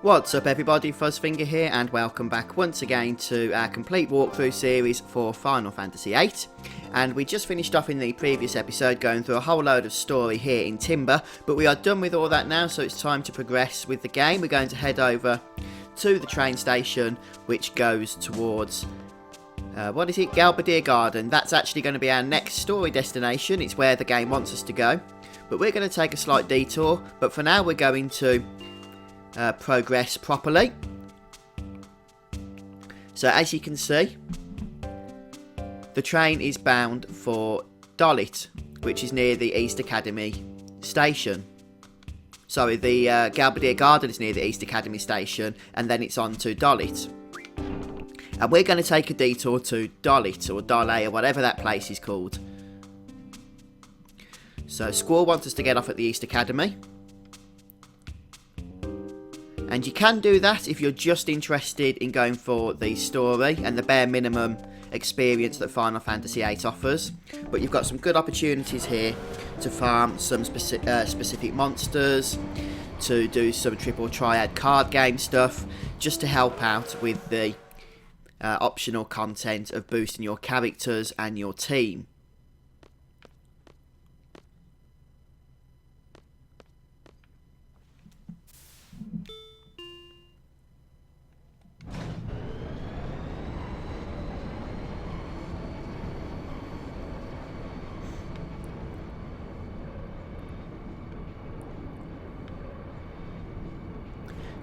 What's up everybody, Fuzzfinger here and welcome back once again to our complete walkthrough series for Final Fantasy VIII. And we just finished off in the previous episode going through a whole load of story here in Timber, but we are done with all that now, so it's time to progress with the game. We're going to head over to the train station which goes towards, what is it, Galbadir Garden. That's actually going to be our next story destination. It's where the game wants us to go, but we're going to take a slight detour, but for now we're going to progress properly. So as you can see, the train is bound for Dollet, which is near the East Academy station. Sorry, the Galbadir Garden is near the East Academy station, and then it's on to Dollet. And we're going to take a detour to Dollet, or Dollet, or whatever that place is called. So Squall wants us to get off at the East Academy. And you can do that if you're just interested in going for the story and the bare minimum experience that Final Fantasy VIII offers. But you've got some good opportunities here to farm some specific monsters, to do some triple triad card game stuff, just to help out with the optional content of boosting your characters and your team.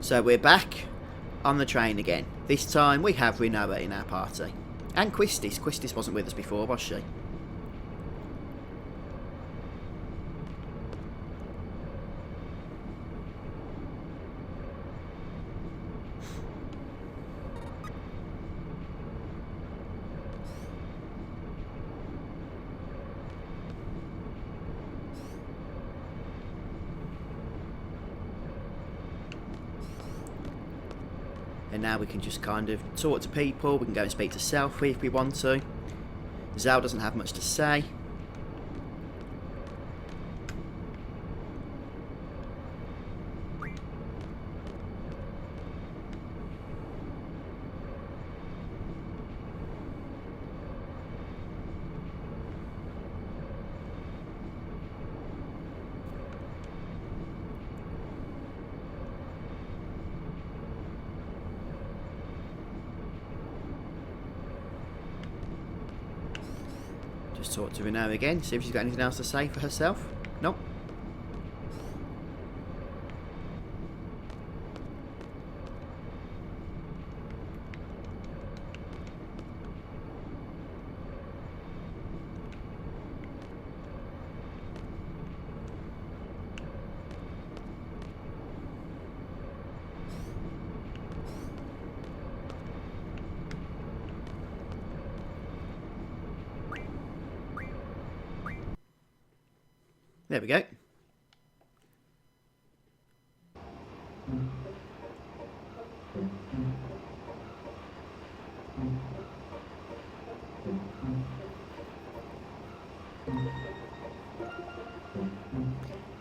So we're back on the train again. This time we have Rinoa in our party. And Quistis. Quistis wasn't with us before, was she? And now we can just kind of talk to people. We can go and speak to Selfie if we want to. Zal doesn't have much to say. Talk to her now again, see if she's got anything else to say for herself. Nope. There we go.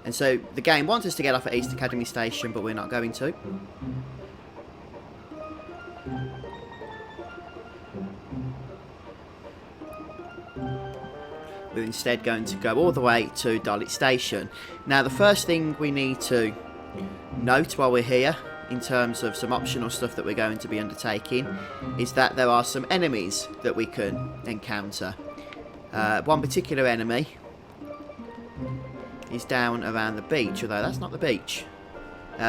And so the game wants us to get off at East Academy Station, but we're not going to. We're instead going to go all the way to Dollet Station. Now the first thing we need to note while we're here, in terms of some optional stuff that we're going to be undertaking, is that there are some enemies that we can encounter. One particular enemy is down around the beach, although that's not the beach.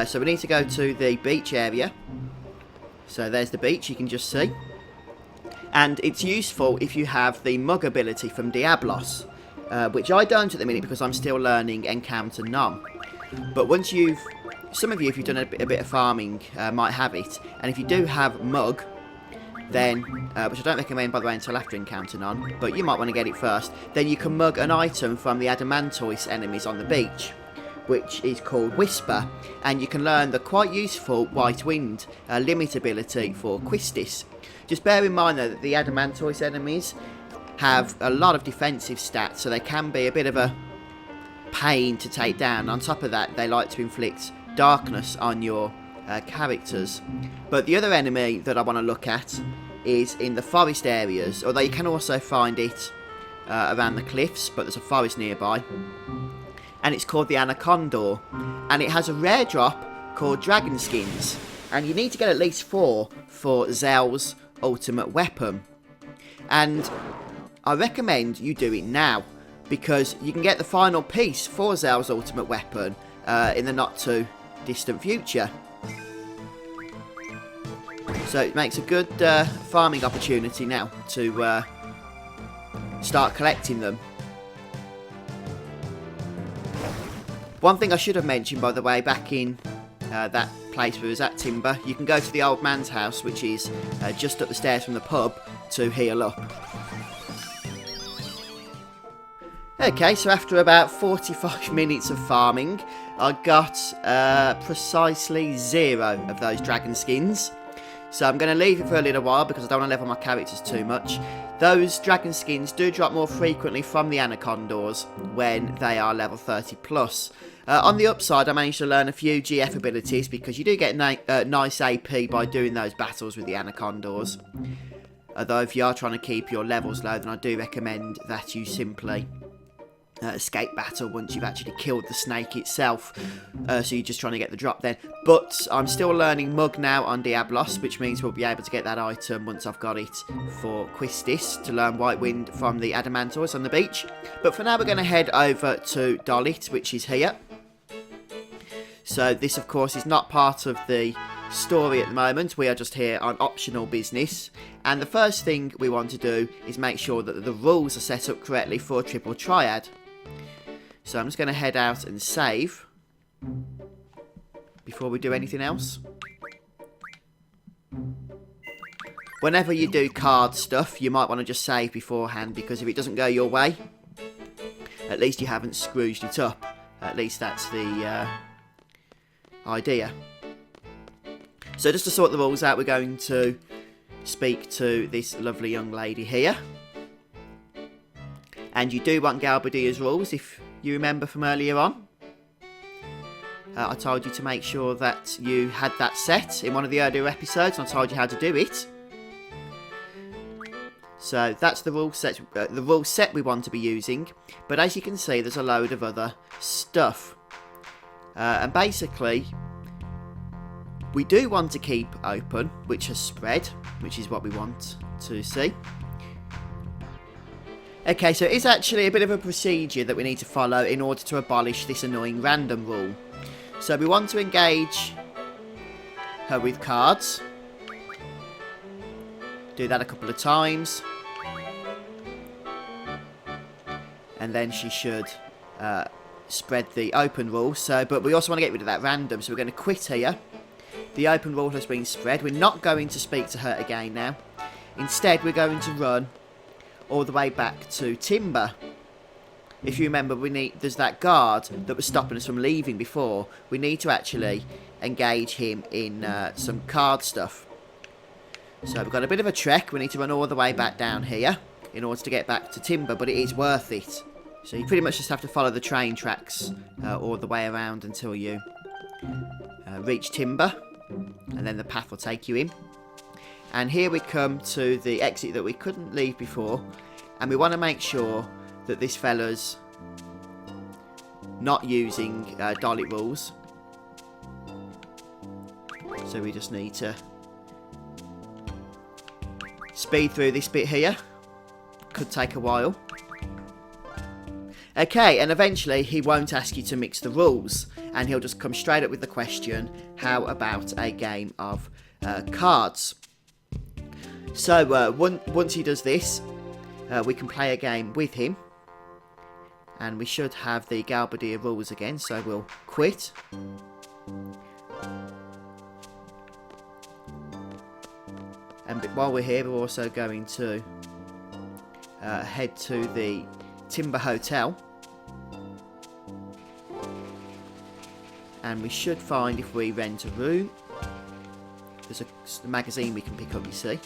So we need to go to the beach area. So there's the beach, you can just see. And it's useful if you have the mug ability from Diablos, which I don't at the minute because I'm still learning Encounter Nom. But once some of you, if you've done a bit of farming, might have it. And if you do have mug, then, which I don't recommend by the way until after Encounter Nom, but you might want to get it first, then you can mug an item from the Adamantoise enemies on the beach, which is called Whisper, and you can learn the quite useful White Wind limit ability for Quistis. Just bear in mind though that the Adamantoise enemies have a lot of defensive stats, so they can be a bit of a pain to take down. On top of that, they like to inflict darkness on your characters. But the other enemy that I want to look at is in the forest areas, although you can also find it around the cliffs, but there's a forest nearby. And it's called the Anaconda, and it has a rare drop called Dragon Skins, and you need to get at least 4 for Zell's ultimate weapon. And I recommend you do it now, because you can get the final piece for Zell's ultimate weapon in the not too distant future. So it makes a good farming opportunity now to start collecting them. One thing I should have mentioned, by the way, back in that place where we was at Timber, you can go to the old man's house, which is just up the stairs from the pub, to heal up. Okay, so after about 45 minutes of farming, I got precisely 0 of those dragon skins. So I'm going to leave it for a little while because I don't want to level my characters too much. Those dragon skins do drop more frequently from the Anacondas when they are level 30 plus. On the upside, I managed to learn a few GF abilities because you do get nice AP by doing those battles with the Anacondas. Although if you are trying to keep your levels low, then I do recommend that you simply escape battle once you've actually killed the snake itself, so you're just trying to get the drop then. But I'm still learning Mug now on Diablos, which means we'll be able to get that item once I've got it for Quistis to learn White Wind from the Adamantors on the beach. But for now we're going to head over to Dollet, which is here. So this of course is not part of the story at the moment, we are just here on optional business, and the first thing we want to do is make sure that the rules are set up correctly for Triple Triad. So I'm just going to head out and save before we do anything else. Whenever you do card stuff, you might want to just save beforehand, because if it doesn't go your way, at least you haven't scrooged it up. At least that's the idea. So just to sort the rules out, we're going to speak to this lovely young lady here. And you do want Galbadia's rules, if you remember from earlier on. I told you to make sure that you had that set in one of the earlier episodes, and I told you how to do it. So that's the rule set we want to be using. But as you can see, there's a load of other stuff. And basically, we do want to keep open, which has spread, which is what we want to see. Okay, so it's actually a bit of a procedure that we need to follow in order to abolish this annoying random rule. So we want to engage her with cards. Do that a couple of times. And then she should spread the open rule. But we also want to get rid of that random, so we're going to quit here. The open rule has been spread. We're not going to speak to her again now. Instead, we're going to run all the way back to Timber. If you remember, there's that guard that was stopping us from leaving before. We need to actually engage him in some card stuff. So we've got a bit of a trek. We need to run all the way back down here in order to get back to Timber, but it is worth it. So you pretty much just have to follow the train tracks all the way around until you reach Timber, and then the path will take you in. And here we come to the exit that we couldn't leave before, and we want to make sure that this fella's not using Dollet rules. So we just need to speed through this bit here. Could take a while. Okay, and eventually he won't ask you to mix the rules, and he'll just come straight up with the question, how about a game of cards? So once he does this, we can play a game with him, and we should have the Galbadia rules again, so we'll quit. And while we're here, we're also going to head to the Timber Hotel, and we should find, if we rent a room, there's a magazine we can pick up, you see.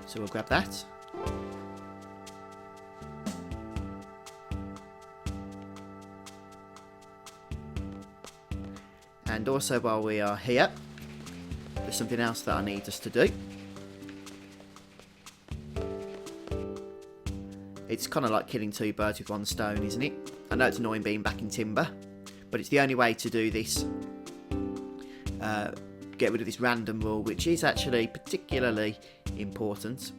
So we'll grab that. And also while we are here, there's something else that I need us to do. It's kind of like killing two birds with one stone, isn't it? I know it's annoying being back in Timber, but it's the only way to do this. Get rid of this random rule, which is actually particularly important.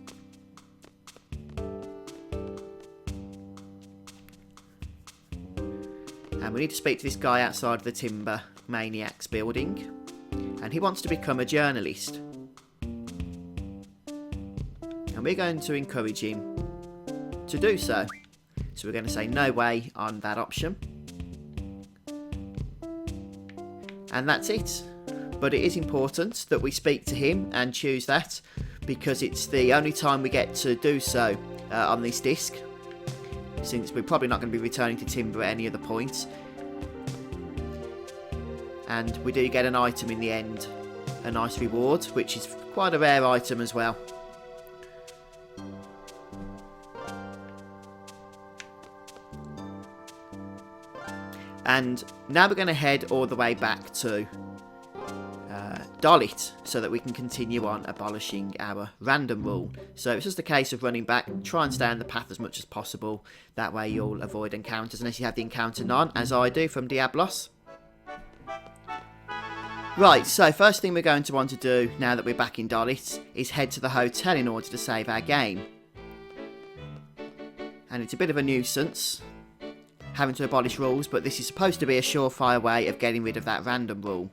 And we need to speak to this guy outside of the Timber Maniacs building. And he wants to become a journalist. And we're going to encourage him to do so. So we're going to say no way on that option. And that's it. But it is important that we speak to him and choose that, because it's the only time we get to do so on this disc, since we're probably not going to be returning to Timber at any other point. And we do get an item in the end, a nice reward, which is quite a rare item as well. And now we're going to head all the way back to Dollet, so that we can continue on abolishing our random rule. So it's just a case of running back, try and stay on the path as much as possible. That way you'll avoid encounters, unless you have the encounter none, as I do from Diablos. Right, so first thing we're going to want to do, now that we're back in Dollet, is head to the hotel in order to save our game. And it's a bit of a nuisance, having to abolish rules, but this is supposed to be a surefire way of getting rid of that random rule.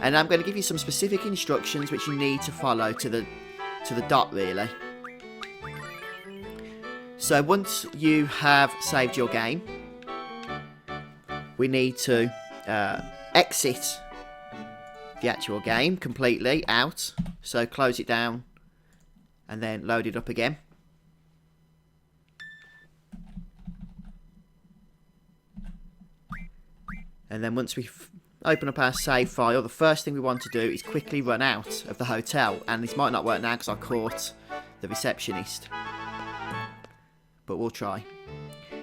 And I'm going to give you some specific instructions which you need to follow to the dot, really. So once you have saved your game, we need to exit the actual game completely out. So close it down and then load it up again. And then once we've open up our save file, the first thing we want to do is quickly run out of the hotel. And this might not work now because I caught the receptionist, but we'll try.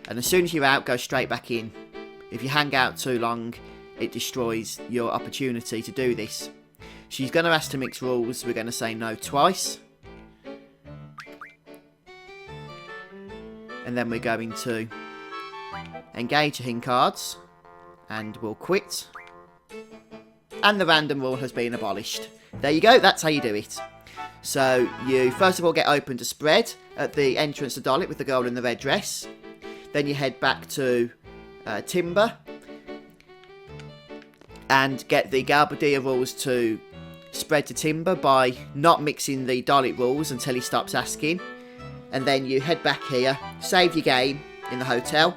And as soon as you're out, go straight back in. If you hang out too long, it destroys your opportunity to do this. She's going to ask to mix rules. We're going to say no twice. And then we're going to engage the hint cards. And we'll quit. And the random rule has been abolished. There you go, that's how you do it. So you first of all get open to spread at the entrance to Dollet with the girl in the red dress. Then you head back to Timber and get the Galbadia rules to spread to Timber by not mixing the Dollet rules until he stops asking. And then you head back here, save your game in the hotel,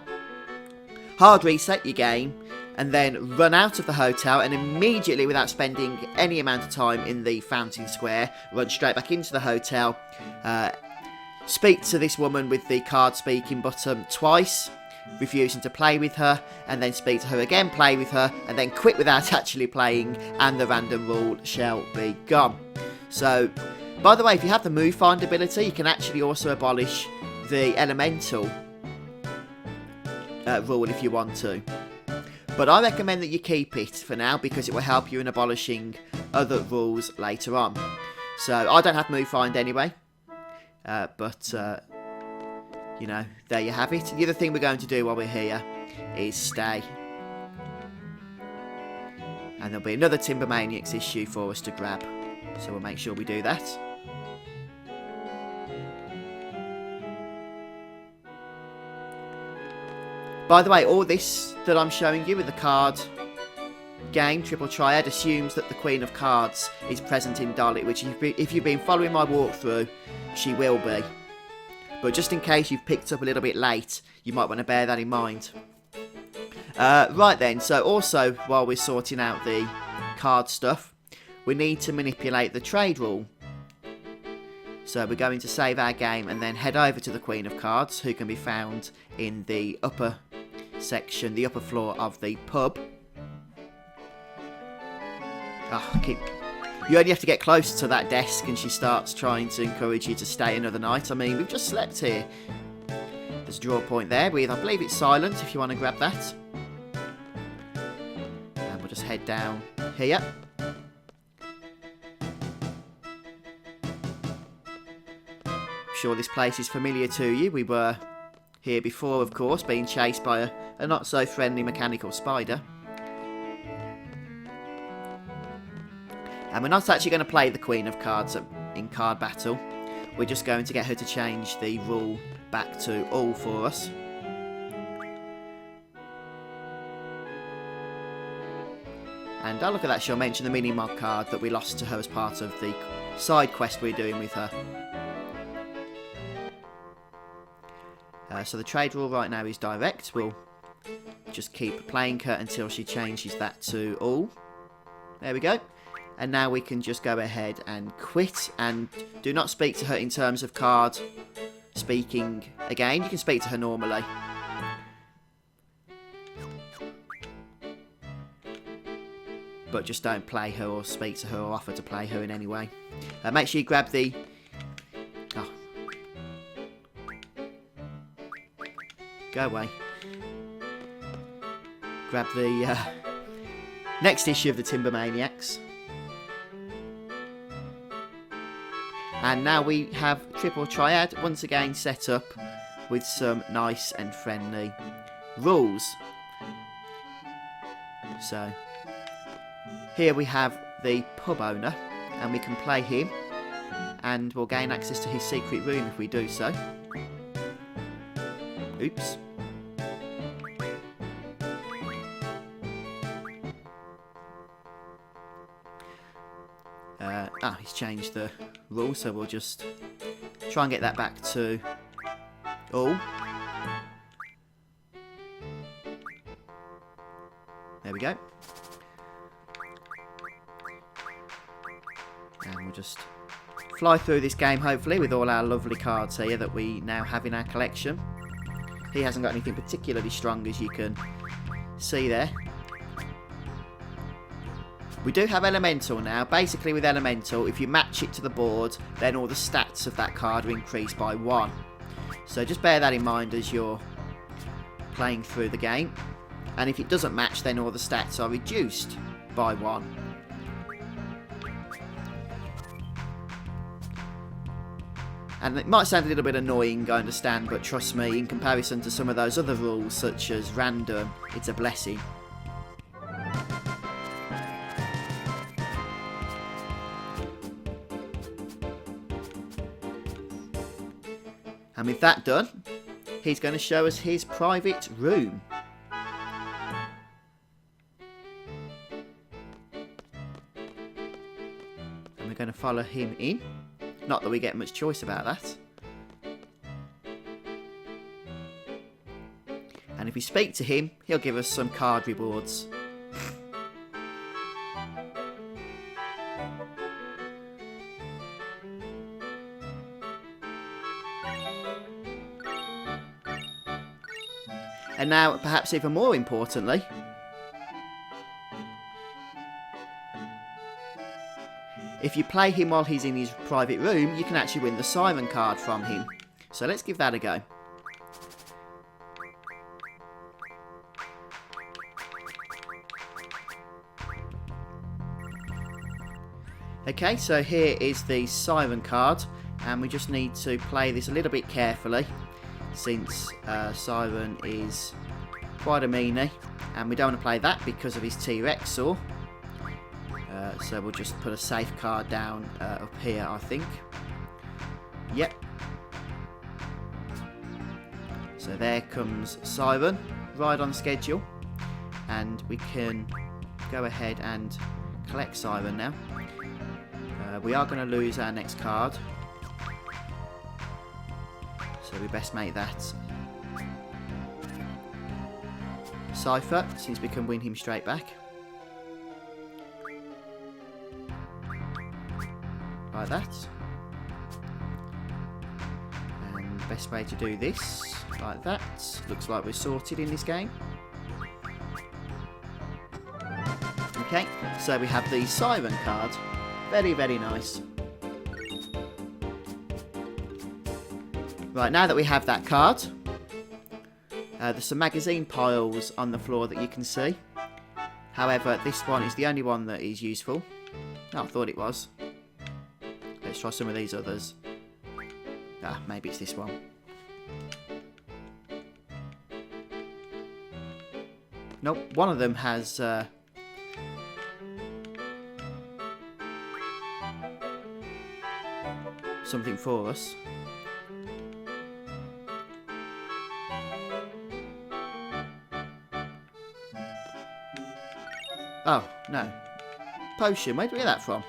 hard reset your game, and then run out of the hotel, and immediately, without spending any amount of time in the Fountain Square, run straight back into the hotel, speak to this woman with the card speaking button twice, refusing to play with her, and then speak to her again, play with her, and then quit without actually playing, and the random rule shall be gone. So, by the way, if you have the move find ability, you can actually also abolish the elemental rule if you want to. But I recommend that you keep it for now, because it will help you in abolishing other rules later on. So I don't have move find anyway. But you know, there you have it. The other thing we're going to do while we're here is stay. And there'll be another Timber Maniacs issue for us to grab. So we'll make sure we do that. By the way, all this that I'm showing you with the card game, Triple Triad, assumes that the Queen of Cards is present in Dollet, which if you've been following my walkthrough, she will be. But just in case you've picked up a little bit late, you might want to bear that in mind. Right then, so also while we're sorting out the card stuff, we need to manipulate the trade rule. So we're going to save our game and then head over to the Queen of Cards, who can be found in the upper section, the upper floor of the pub. You only have to get close to that desk and she starts trying to encourage you to stay another night. I mean, we've just slept here. There's a draw point there with, I believe it's silent if you want to grab that. And we'll just head down here. I'm sure this place is familiar to you. We were here before, of course, being chased by a not so friendly mechanical spider. And we're not actually going to play the Queen of Cards in card battle. We're just going to get her to change the rule back to all for us. And oh, look at that, she'll mention the mini-mod card that we lost to her as part of the side quest we're doing with her. So the trade rule right now is direct. We'll just keep playing her until she changes that to all. There we go. And now we can just go ahead and quit, and do not speak to her in terms of card speaking again. You can speak to her normally. But just don't play her or speak to her or offer to play her in any way. Make sure you grab the... Oh. Go away. Grab the next issue of the Timber Maniacs. And now we have Triple Triad once again set up with some nice and friendly rules. So here we have the pub owner, and we can play him, and we'll gain access to his secret room if we do so. Oops. He's changed the rule, so we'll just try and get that back to all. There we go. And we'll just fly through this game, hopefully, with all our lovely cards here that we now have in our collection. He hasn't got anything particularly strong, as you can see there. We do have Elemental now. Basically, with Elemental, if you match it to the board, then all the stats of that card are increased by 1. So just bear that in mind as you're playing through the game. And if it doesn't match, then all the stats are reduced by 1. And it might sound a little bit annoying, I understand, but trust me, in comparison to some of those other rules, such as random, it's a blessing. And with that done, he's going to show us his private room. And we're going to follow him in. Not that we get much choice about that. And if we speak to him, he'll give us some card rewards. And now, perhaps even more importantly, if you play him while he's in his private room, you can actually win the Siren card from him. So let's give that a go. Okay, so here is the Siren card, and we just need to play this a little bit carefully, since Siren is quite a meanie, and we don't want to play that because of his T-Rex saw. So we'll just put a safe card down up here, I think. Yep. So there comes Siren, right on schedule, and we can go ahead and collect Siren now. We are going to lose our next card, so we best make that Cypher, since we can win him straight back. Like that. And best way to do this, like that. Looks like we're sorted in this game. Okay, so we have the Siren card. Very, very nice. Right, now that we have that card, there's some magazine piles on the floor that you can see. However, this one is the only one that is useful. Oh, I thought it was. Let's try some of these others. Ah, maybe it's this one. Nope, one of them has... something for us. Oh, no. Potion, where did we get that from?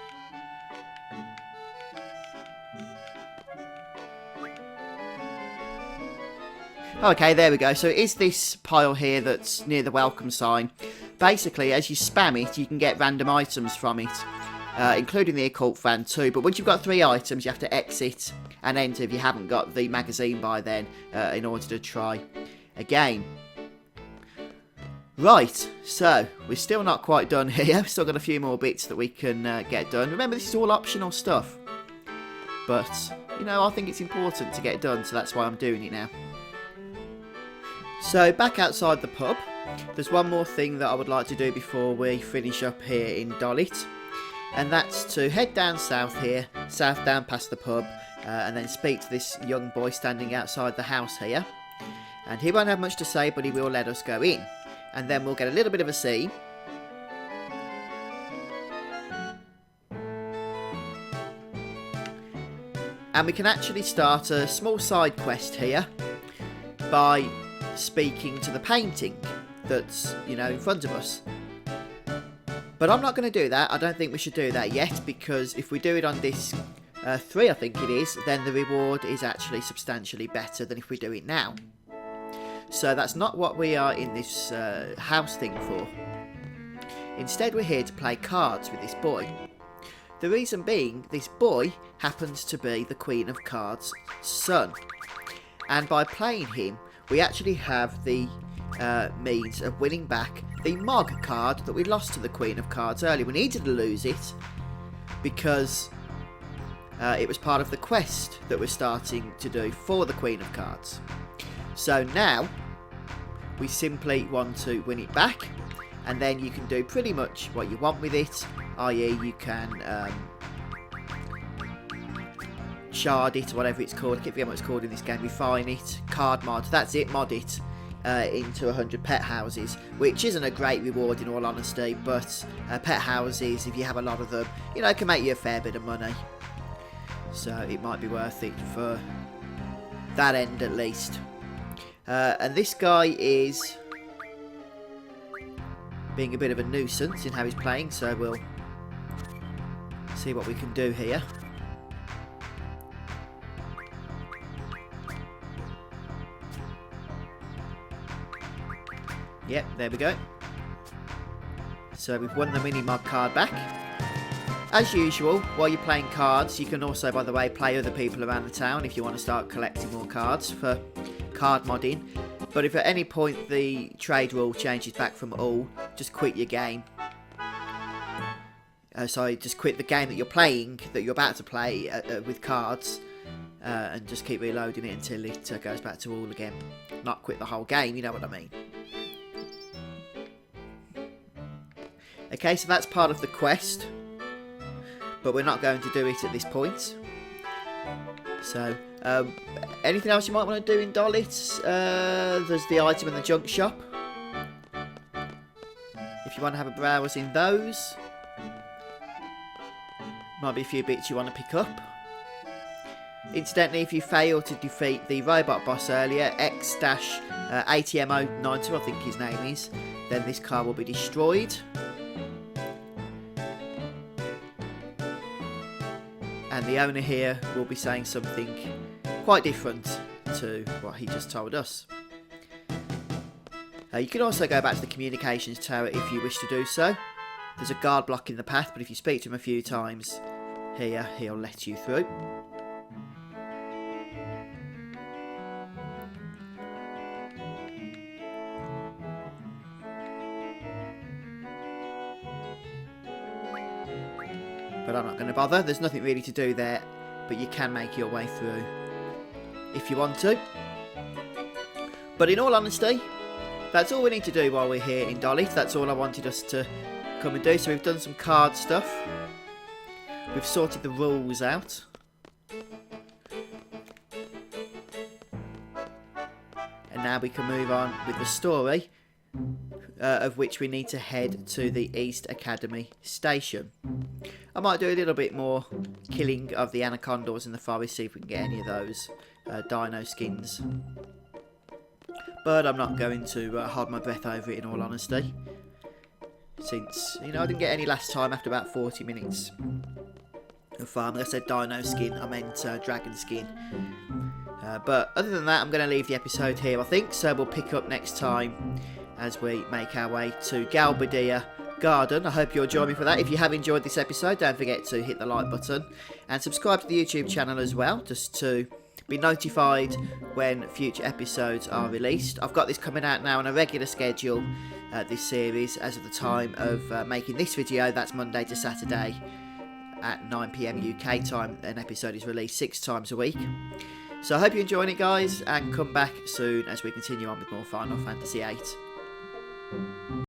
Okay, there we go. So it is this pile here that's near the welcome sign. Basically, as you spam it, you can get random items from it, including the occult fan too. But once you've got 3 items, you have to exit and enter if you haven't got the magazine by then, in order to try again. Right, so we're still not quite done here. We've still got a few more bits that we can get done. Remember, this is all optional stuff. But, you know, I think it's important to get done, so that's why I'm doing it now. So, back outside the pub, there's one more thing that I would like to do before we finish up here in Dollet. And that's to head down south here, south down past the pub, and then speak to this young boy standing outside the house here. And he won't have much to say, but he will let us go in. And then we'll get a little bit of a scene. And we can actually start a small side quest here by speaking to the painting that's, you know, in front of us. But I'm not going to do that. I don't think we should do that yet, because if we do it on disc 3, I think it is, then the reward is actually substantially better than if we do it now. So that's not what we are in this house thing for. Instead, we're here to play cards with this boy. The reason being, this boy happens to be the Queen of Cards' son. And by playing him, we actually have the means of winning back the Mog card that we lost to the Queen of Cards earlier. We needed to lose it because it was part of the quest that we're starting to do for the Queen of Cards. So now, we simply want to win it back, and then you can do pretty much what you want with it, i.e. you can shard it, or whatever it's called. I keep forgetting what it's called in this game. Refine it, card mod, that's it, mod it into 100 pet houses, which isn't a great reward in all honesty, but pet houses, if you have a lot of them, you know, can make you a fair bit of money. So it might be worth it for that end at least. And this guy is being a bit of a nuisance in how he's playing, so we'll see what we can do here. Yep, there we go. So we've won the mini-mod card back. As usual, while you're playing cards, you can also, by the way, play other people around the town if you want to start collecting more cards for card modding. But if at any point the trade rule changes back from all, just quit your game. Just quit the game that you're playing, that you're about to play with cards, and just keep reloading it until it goes back to all again. Not quit the whole game, you know what I mean. Okay, so that's part of the quest, but we're not going to do it at this point. So, anything else you might want to do in Dollet? There's the item in the junk shop. If you want to have a browse in those. Might be a few bits you want to pick up. Incidentally, if you fail to defeat the robot boss earlier, X-ATM092, I think his name is, then this car will be destroyed. And the owner here will be saying something quite different to what he just told us. You can also go back to the communications tower if you wish to do so. There's a guard blocking the path, but if you speak to him a few times here, he'll let you through. But I'm not going to bother. There's nothing really to do there, but you can make your way through if you want to. But in all honesty, that's all we need to do while we're here in Dollet. That's all I wanted us to come and do. So we've done some card stuff. We've sorted the rules out. And now we can move on with the story, of which we need to head to the East Academy station. I might do a little bit more killing of the Anacondas in the forest, see if we can get any of those dino skins. But I'm not going to hold my breath over it, in all honesty. Since, you know, I didn't get any last time after about 40 minutes of farming. I said dino skin, I meant dragon skin. But other than that, I'm going to leave the episode here, I think. So we'll pick up next time as we make our way to Galbadia Garden. I hope you'll join me for that. If you have enjoyed this episode, don't forget to hit the like button and subscribe to the YouTube channel as well, just to be notified when future episodes are released. I've got this coming out now on a regular schedule, this series, as of the time of making this video. That's Monday to Saturday at 9 PM UK time. An episode is released 6 times a week. So I hope you're enjoying it, guys, and come back soon as we continue on with more Final Fantasy VIII.